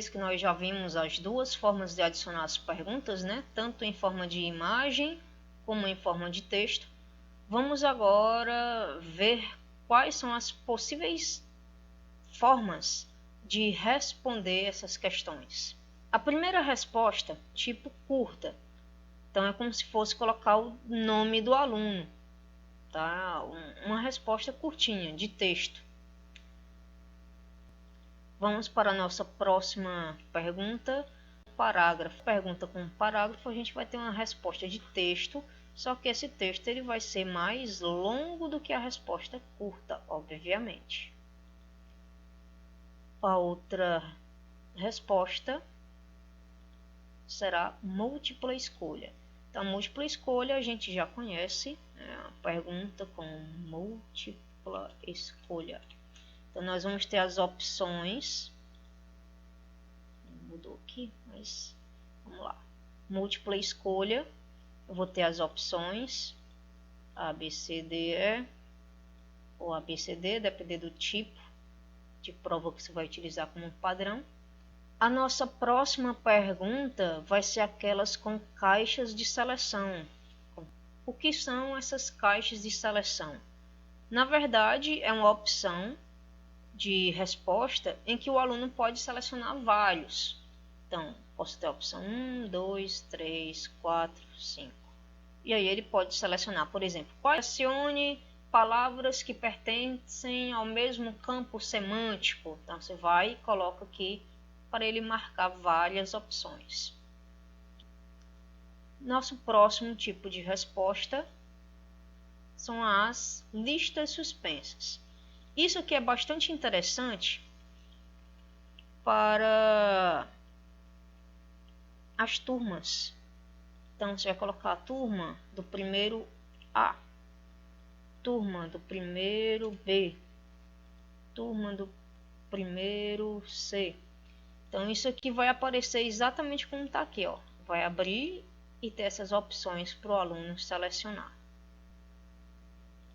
que nós já vimos as duas formas de adicionar as perguntas, né? Tanto em forma de imagem como em forma de texto. Vamos agora ver quais são as possíveis formas de responder essas questões. A primeira resposta, tipo curta. Então é como se fosse colocar o nome do aluno, tá? Uma resposta curtinha, de texto. Vamos para a nossa próxima pergunta. Parágrafo. Pergunta com parágrafo, a gente vai ter uma resposta de texto, só que esse texto ele vai ser mais longo do que a resposta curta, obviamente. A outra resposta será múltipla escolha. Então, múltipla escolha a gente já conhece, né? A pergunta com múltipla escolha. Então, nós vamos ter as opções. Mudou aqui, mas vamos lá. Múltipla escolha. Eu vou ter as opções A, B, C, D, E ou A, B, C, D, depender do tipo de prova que você vai utilizar como padrão. A nossa próxima pergunta vai ser aquelas com caixas de seleção. O que são essas caixas de seleção? Na verdade, é uma opção de resposta em que o aluno pode selecionar vários. Então, posso ter a opção 1, 2, 3, 4, 5. E aí ele pode selecionar, por exemplo, selecione palavras que pertencem ao mesmo campo semântico. Então, você vai e coloca aqui para ele marcar várias opções. Nosso próximo tipo de resposta são as listas suspensas. Isso aqui é bastante interessante para as turmas. Então, você vai colocar a turma do primeiro A, turma do primeiro B, turma do primeiro C. Então, isso aqui vai aparecer exatamente como está aqui, ó. Vai abrir e ter essas opções para o aluno selecionar.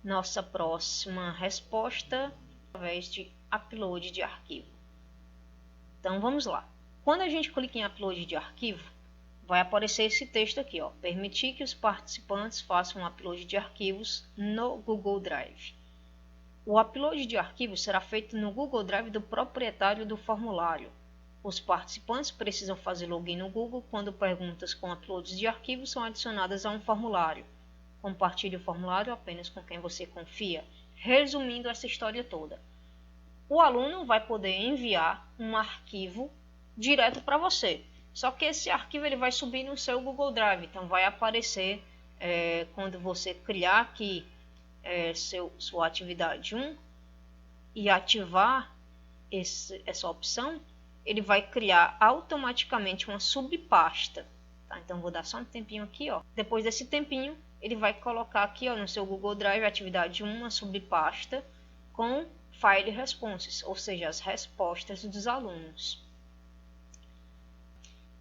Nossa próxima resposta através de upload de arquivo. Então, vamos lá. Quando a gente clica em upload de arquivo, vai aparecer esse texto aqui, ó. Permitir que os participantes façam um upload de arquivos no Google Drive. O upload de arquivos será feito no Google Drive do proprietário do formulário. Os participantes precisam fazer login no Google quando perguntas com uploads de arquivos são adicionadas a um formulário. Compartilhe o formulário apenas com quem você confia. Resumindo essa história toda, o aluno vai poder enviar um arquivo direto para você. Só que esse arquivo ele vai subir no seu Google Drive. Então vai aparecer quando você criar aqui sua atividade 1 e ativar essa opção, ele vai criar automaticamente uma subpasta. Tá? Então vou dar só um tempinho aqui. Ó. Depois desse tempinho, ele vai colocar aqui ó, no seu Google Drive atividade 1, uma subpasta com file responses, ou seja, as respostas dos alunos.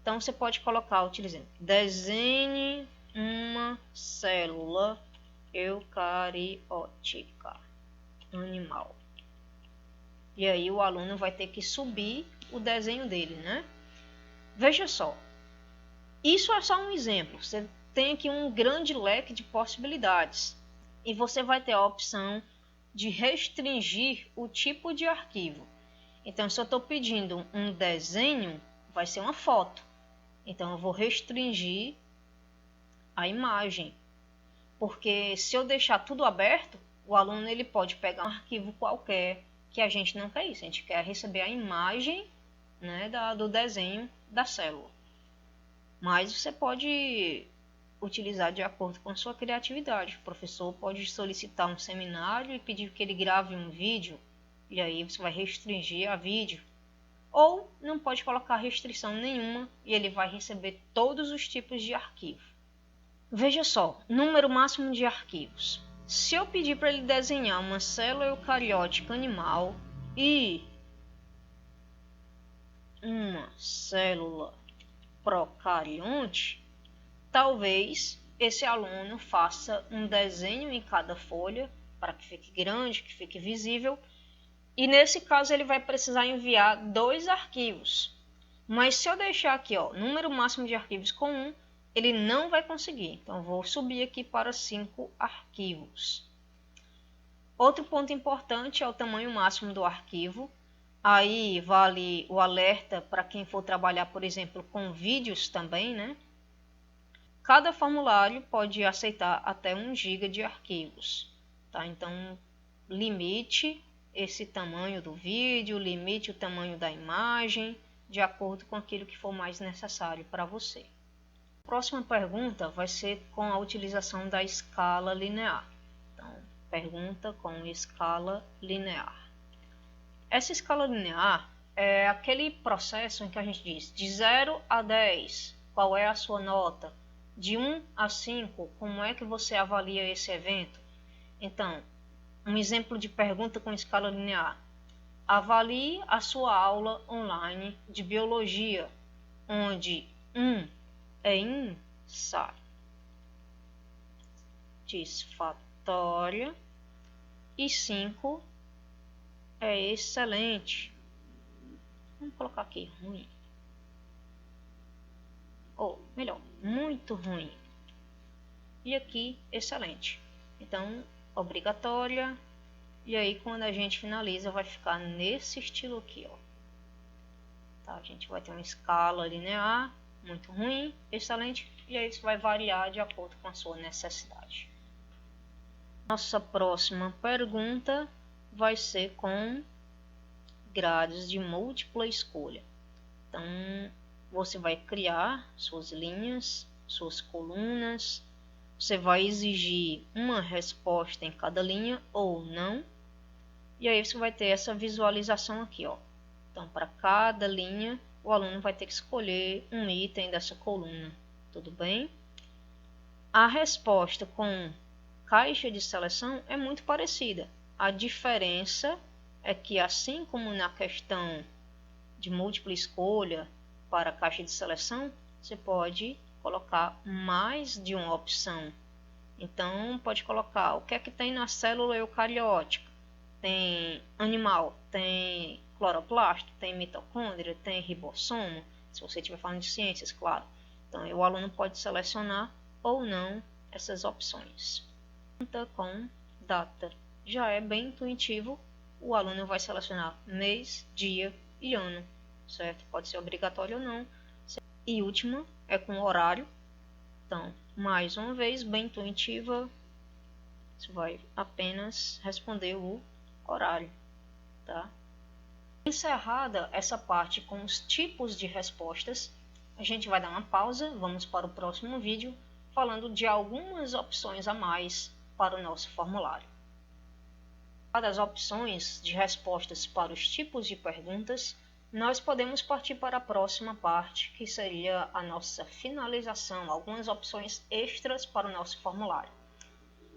Então você pode colocar utilizando desenhe uma célula eucariótica animal. E aí o aluno vai ter que subir o desenho dele, né? Veja só, isso é só um exemplo. Você tem aqui um grande leque de possibilidades. E você vai ter a opção de restringir o tipo de arquivo. Então, se eu estou pedindo um desenho, vai ser uma foto. Então, eu vou restringir a imagem. Porque se eu deixar tudo aberto, o aluno ele pode pegar um arquivo qualquer, que a gente não quer isso. A gente quer receber a imagem, né, do desenho da célula. Mas você pode utilizar de acordo com a sua criatividade. O professor pode solicitar um seminário e pedir que ele grave um vídeo, e aí você vai restringir a vídeo. Ou não pode colocar restrição nenhuma e ele vai receber todos os tipos de arquivo. Veja só, número máximo de arquivos. Se eu pedir para ele desenhar uma célula eucariótica animal e uma célula procarionte, talvez esse aluno faça um desenho em cada folha para que fique grande, que fique visível. E nesse caso ele vai precisar enviar 2 arquivos. Mas se eu deixar aqui, ó, número máximo de arquivos com 1, ele não vai conseguir. Então, vou subir aqui para 5 arquivos. Outro ponto importante é o tamanho máximo do arquivo. Aí vale o alerta para quem for trabalhar, por exemplo, com vídeos também, né? Cada formulário pode aceitar até 1 GB de arquivos, tá? Então, limite esse tamanho do vídeo, limite o tamanho da imagem, de acordo com aquilo que for mais necessário para você. A próxima pergunta vai ser com a utilização da escala linear. Então, pergunta com escala linear. Essa escala linear é aquele processo em que a gente diz de 0 a 10, qual é a sua nota? De 1 a 5, como é que você avalia esse evento? Então, um exemplo de pergunta com escala linear. Avalie a sua aula online de biologia, onde 1 é insatisfatória e 5 é excelente. Vamos colocar aqui ruim. Ou melhor, muito ruim. E aqui excelente. Então, obrigatória. E aí quando a gente finaliza vai ficar nesse estilo aqui, ó. Tá, a gente vai ter uma escala linear, muito ruim, excelente, e aí isso vai variar de acordo com a sua necessidade. Nossa próxima pergunta vai ser com grades de múltipla escolha. Então, você vai criar suas linhas, suas colunas, você vai exigir uma resposta em cada linha ou não, e aí você vai ter essa visualização aqui, ó. Então, para cada linha, o aluno vai ter que escolher um item dessa coluna, tudo bem? A resposta com caixa de seleção é muito parecida. A diferença é que, assim como na questão de múltipla escolha para a caixa de seleção, você pode colocar mais de uma opção. Então, pode colocar o que é que tem na célula eucariótica. Tem animal, tem cloroplasto, tem mitocôndria, tem ribossomo, se você estiver falando de ciências, claro. Então, o aluno pode selecionar ou não essas opções. Pergunta com data. Já é bem intuitivo, o aluno vai selecionar mês, dia e ano, certo? Pode ser obrigatório ou não. E última é com horário. Então, mais uma vez, bem intuitiva, você vai apenas responder o horário, tá? Encerrada essa parte com os tipos de respostas, a gente vai dar uma pausa, vamos para o próximo vídeo, falando de algumas opções a mais para o nosso formulário. Para as opções de respostas para os tipos de perguntas, nós podemos partir para a próxima parte, que seria a nossa finalização, algumas opções extras para o nosso formulário.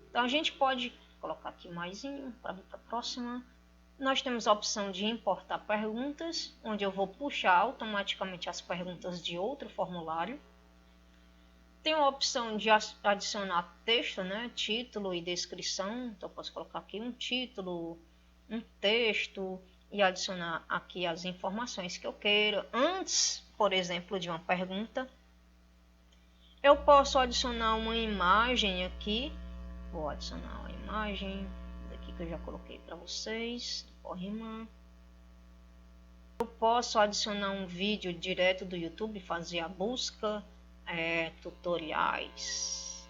Então, a gente pode colocar aqui mais para ir para a próxima. Nós temos a opção de importar perguntas, onde eu vou puxar automaticamente as perguntas de outro formulário. Tem a opção de adicionar texto, né? Título e descrição. Então, eu posso colocar aqui um título, um texto e adicionar aqui as informações que eu queira. Antes, por exemplo, de uma pergunta, eu posso adicionar uma imagem aqui. Vou adicionar uma imagem daqui que eu já coloquei para vocês. Eu posso adicionar um vídeo direto do YouTube, fazer a busca, tutoriais.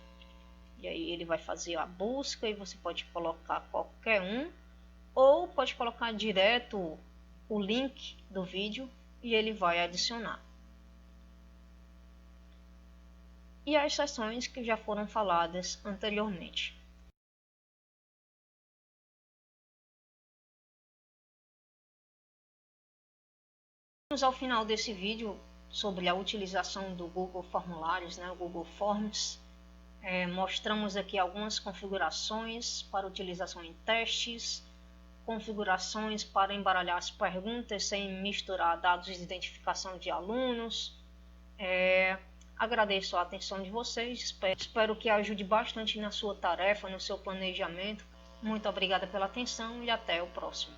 E aí ele vai fazer a busca e você pode colocar qualquer um. Ou pode colocar direto o link do vídeo e ele vai adicionar. E as seções que já foram faladas anteriormente. Vamos ao final desse vídeo sobre a utilização do Google Formulários, né, o Google Forms. Mostramos aqui algumas configurações para utilização em testes, configurações para embaralhar as perguntas sem misturar dados de identificação de alunos. Agradeço a atenção de vocês, espero que ajude bastante na sua tarefa, no seu planejamento. Muito obrigada pela atenção e até o próximo.